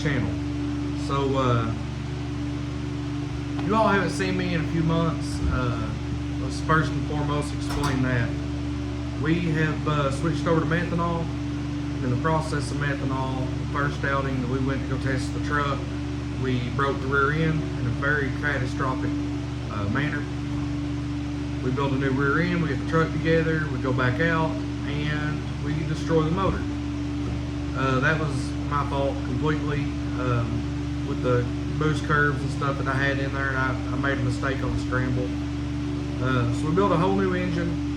channel. So you all haven't seen me in a few months. Let's first and foremost explain that we have switched over to methanol. In the process of methanol, the first outing that we went to go test the truck, we broke the rear end in a very catastrophic manner. We built a new rear end, we get the truck together, we go back out, and we destroy the motor. That was my fault completely with the boost curves and stuff that I had in there, and I made a mistake on the scramble. So we built a whole new engine,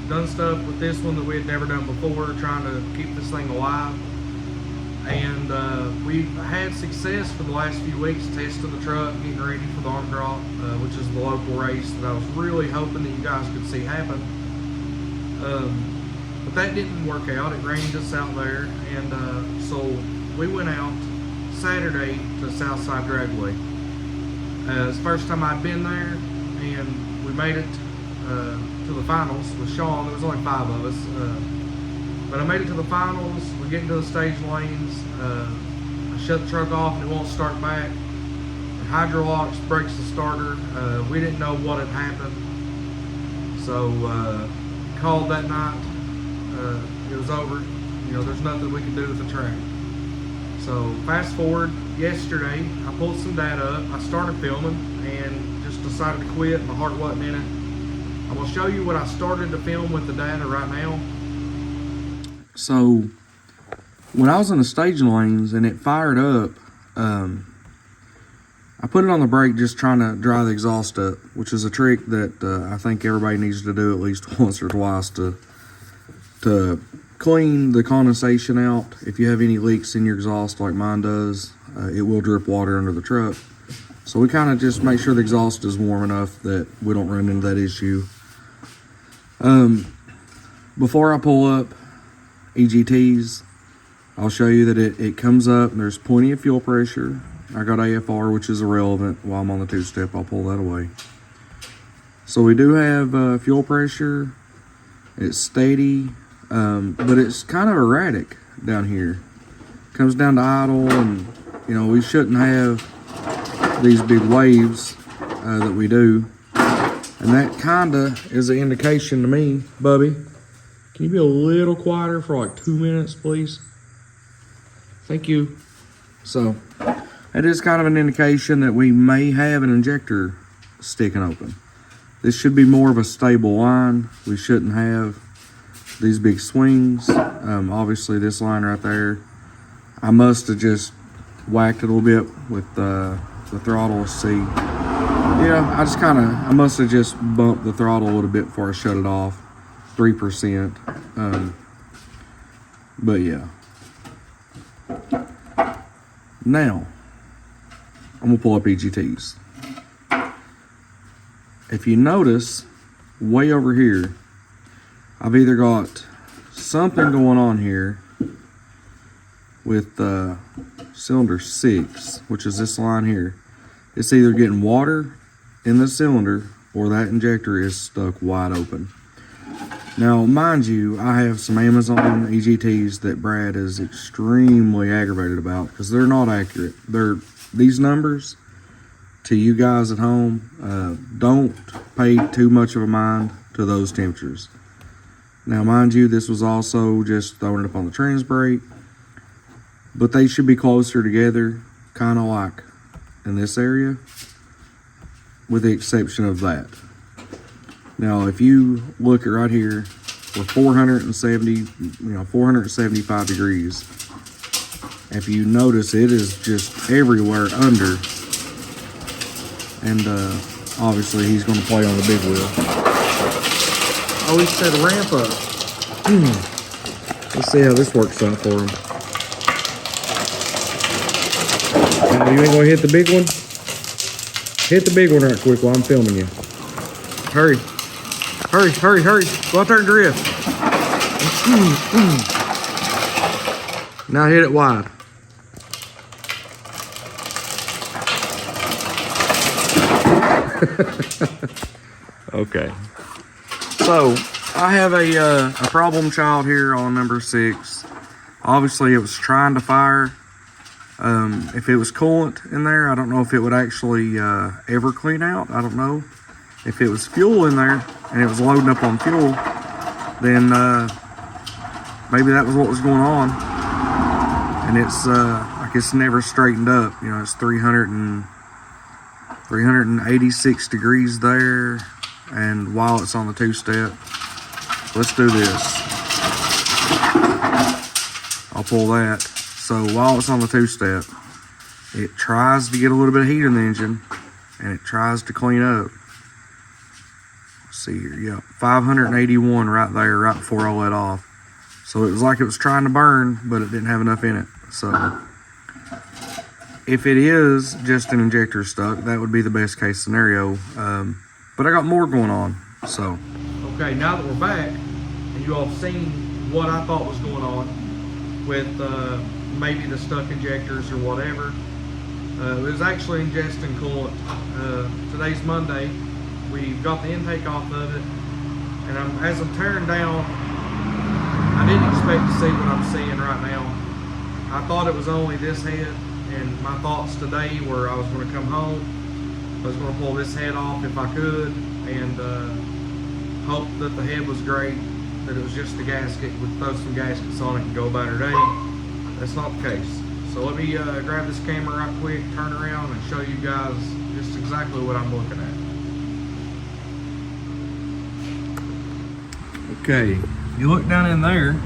done stuff with this one that we had never done before, trying to keep this thing alive. And we've had success for the last few weeks testing the truck, getting ready for the arm drop, which is the local race that I was really hoping that you guys could see happen. But that didn't work out. It rained us out there, and so we went out Saturday to Southside Dragway. It's the first time I'd been there, and we made it to the finals with Sean. There was only 5 of us. But I made it to the finals. We get into the stage lanes. I shut the truck off and it won't start back. The hydrolocks breaks the starter. We didn't know what had happened. So called that night. It was over. You know, there's nothing we can do with the track. So fast forward, yesterday I pulled some data up. I started filming and just decided to quit. My heart wasn't in it. I'm going to show you what I started to film with the data right now. So when I was in the staging lanes and it fired up, I put it on the brake just trying to dry the exhaust up, which is a trick that I think everybody needs to do at least once or twice to clean the condensation out. If you have any leaks in your exhaust like mine does, it will drip water under the truck. So we kind of just make sure the exhaust is warm enough that we don't run into that issue. Before I pull up EGTs, I'll show you that it comes up and there's plenty of fuel pressure. I got AFR, which is irrelevant. While I'm on the 2-step, I'll pull that away. So we do have fuel pressure. It's steady, but it's kind of erratic down here. Comes down to idle, and you know, we shouldn't have these big waves that we do. And that kinda is an indication to me, Bubby. Can you be a little quieter for like 2 minutes, please? Thank you. So, it is kind of an indication that we may have an injector sticking open. This should be more of a stable line. We shouldn't have these big swings. Obviously, this line right there, I must have just whacked it a little bit with the throttle. See, yeah, I must have just bumped the throttle a little bit before I shut it off. 3%. But yeah. Now, I'm gonna pull up EGTs. If you notice, way over here, I've either got something going on here with cylinder 6, which is this line here. It's either getting water in the cylinder or that injector is stuck wide open. Now, mind you, I have some Amazon EGTs that Brad is extremely aggravated about because they're not accurate. These numbers, to you guys at home, don't pay too much of a mind to those temperatures. Now, mind you, this was also just throwing it up on the trans brake, but they should be closer together, kind of like in this area, with the exception of that. Now, if you look at right here, we're 475 degrees. If you notice, it is just everywhere under. And obviously, he's going to play on the big wheel. Oh, he said ramp up. Let's see how this works out for him. Now, you ain't going to hit the big one? Hit the big one right quick while I'm filming you. Hurry. Hurry, hurry, hurry. Go out there and drift. Now hit it wide. Okay. So, I have a problem child here on number 6. Obviously, it was trying to fire. If it was coolant in there, I don't know if it would actually ever clean out. I don't know. If it was fuel in there and it was loading up on fuel, then maybe that was what was going on. And it's like it's never straightened up. You know, it's 386 degrees there, and while it's on the two-step, let's do this. I'll pull that. So while it's on the two-step, it tries to get a little bit of heat in the engine, and it tries to clean up. Let's see here, yeah, 581 right there, right before I let off. So it was like it was trying to burn, but it didn't have enough in it. So if it is just an injector stuck, that would be the best case scenario. But I got more going on, so. Okay, now that we're back, and you all seen what I thought was going on with maybe the stuck injectors or whatever. It was actually ingesting coolant. Today's Monday. We got the intake off of it, and as I'm tearing down, I didn't expect to see what I'm seeing right now. I thought it was only this head, and my thoughts today were I was going to come home, I was going to pull this head off if I could, and hope that the head was great, that it was just the gasket, would throw some gaskets on it and go about our day. That's not the case. So let me grab this camera right quick, turn around, and show you guys just exactly what I'm looking at. Okay, you look down in there,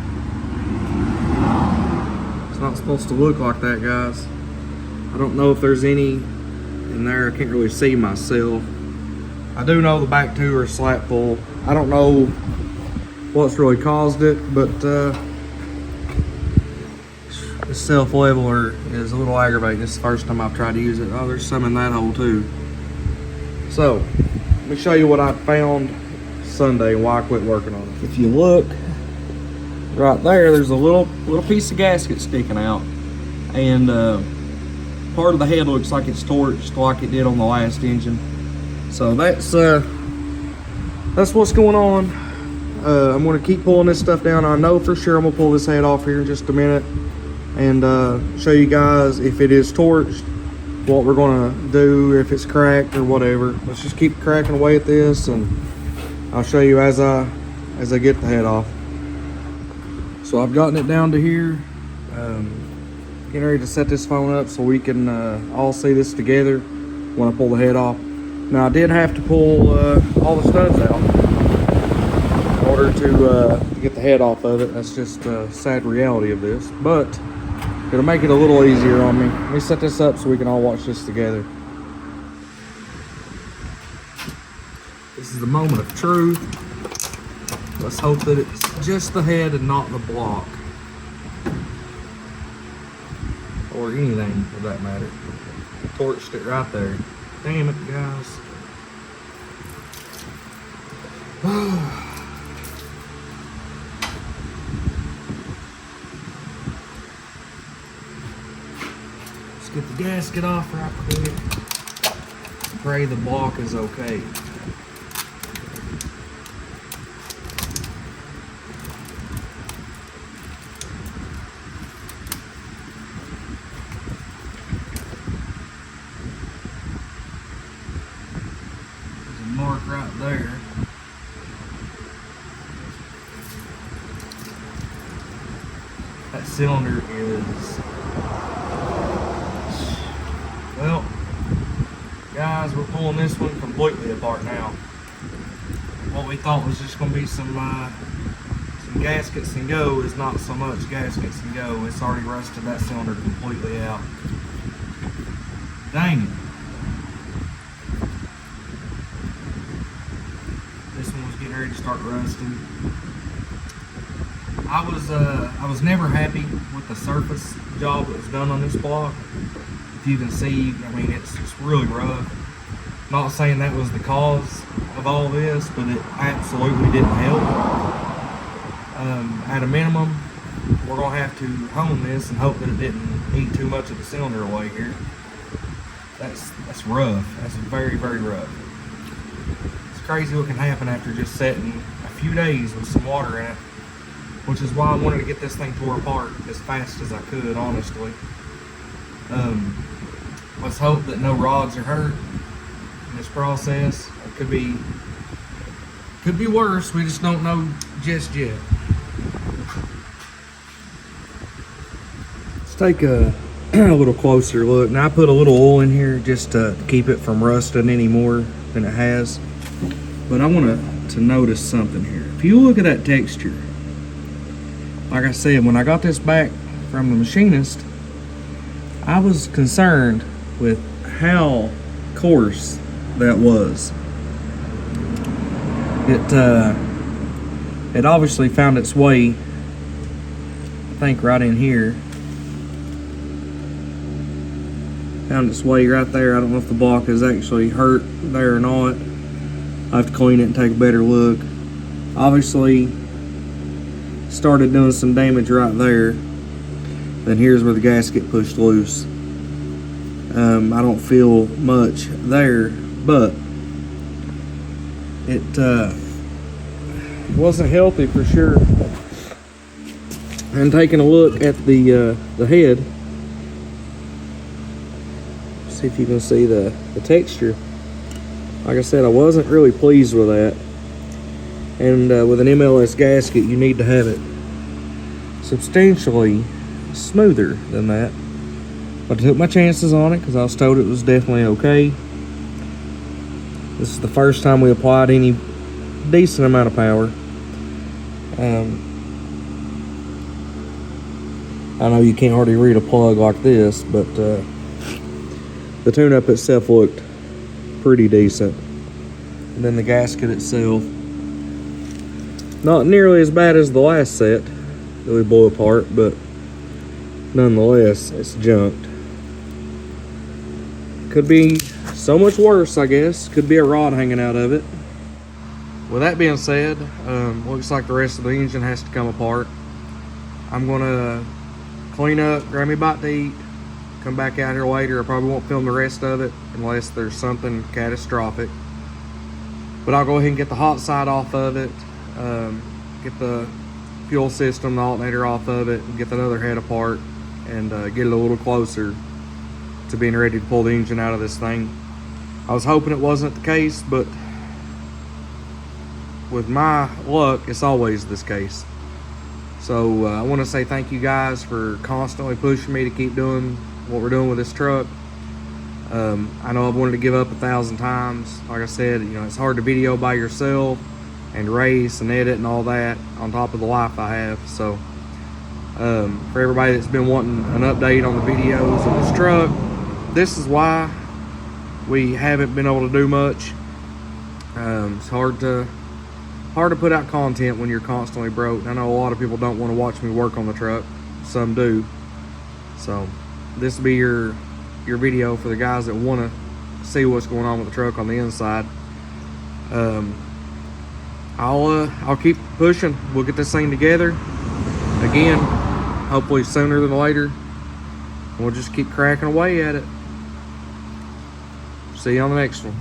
it's not supposed to look like that, guys. I don't know if there's any in there. I can't really see myself. I do know the back two are slap full. I don't know what's really caused it, but this self leveler is a little aggravating. This is the first time I've tried to use it. Oh, there's some in that hole too. So let me show you what I found Sunday and why I quit working on it. If you look right there, there's a little piece of gasket sticking out, and part of the head looks like it's torched like it did on the last engine. So that's what's going on. I'm going to keep pulling this stuff down. I know for sure I'm going to pull this head off here in just a minute and show you guys if it is torched, what we're going to do, if it's cracked or whatever. Let's just keep cracking away at this, and I'll show you as I get the head off. So I've gotten it down to here. Getting ready to set this phone up so we can all see this together when I pull the head off. Now I did have to pull all the studs out in order to get the head off of it. That's just a sad reality of this, but it'll make it a little easier on me. Let me set this up so we can all watch this together. This is the moment of truth. Let's hope that it's just the head and not the block. Or anything for that matter. Torched it right there. Damn it, guys. Let's get the gasket off right quick. Pray the block is okay. Mark right there. That cylinder is, well, guys, we're pulling this one completely apart now. What we thought was just going to be some gaskets and go is not so much gaskets and go. It's already rusted that cylinder completely out. Dang it. This one was getting ready to start rusting. I was never happy with the surface job that was done on this block. If you can see, I mean, it's really rough. Not saying that was the cause of all this, but it absolutely didn't help. At a minimum, we're gonna have to hone this and hope that it didn't eat too much of the cylinder away here. That's rough. That's very, very rough. It's crazy what can happen after just setting a few days with some water in it, which is why I wanted to get this thing tore apart as fast as I could, honestly. Let's hope that no rods are hurt in this process. It could be worse. We just don't know just yet. Let's take a little closer look. Now I put a little oil in here just to keep it from rusting any more than it has. But I want to notice something here. If you look at that texture, like I said, when I got this back from the machinist, I was concerned with how coarse that was. It obviously found its way, I think, right in here. Found its way right there. I don't know if the block is actually hurt there or not. I have to clean it and take a better look. Obviously started doing some damage right there. Then here's where the gasket pushed loose. I don't feel much there, but it wasn't healthy for sure. And taking a look at the head, see if you can see the texture. Like I said, I wasn't really pleased with that. And with an MLS gasket, you need to have it substantially smoother than that. But I took my chances on it because I was told it was definitely okay. This is the first time we applied any decent amount of power. I know you can't hardly read a plug like this, but the tune-up itself looked pretty decent. And then the gasket itself, not nearly as bad as the last set that we blew apart, but nonetheless, it's junked. Could be so much worse, I guess. Could be a rod hanging out of it. With that being said, looks like the rest of the engine has to come apart. I'm gonna clean up, grab me a bite to eat, come back out here later. I probably won't film the rest of it unless there's something catastrophic. But I'll go ahead and get the hot side off of it, get the fuel system, the alternator off of it, and get that other head apart, and get it a little closer to being ready to pull the engine out of this thing. I was hoping it wasn't the case, but with my luck, it's always this case. So I want to say thank you guys for constantly pushing me to keep doing what we're doing with this truck. I know I've wanted to give up 1,000 times. Like I said, you know, it's hard to video by yourself and race and edit and all that on top of the life I have. So for everybody that's been wanting an update on the videos of this truck, this is why we haven't been able to do much. It's hard to put out content when you're constantly broke. I know a lot of people don't want to watch me work on the truck. Some do. So this will be your video for the guys that want to see what's going on with the truck on the inside. I'll keep pushing. We'll get this thing together again, hopefully sooner than later. We'll just keep cracking away at it. See you on the next one.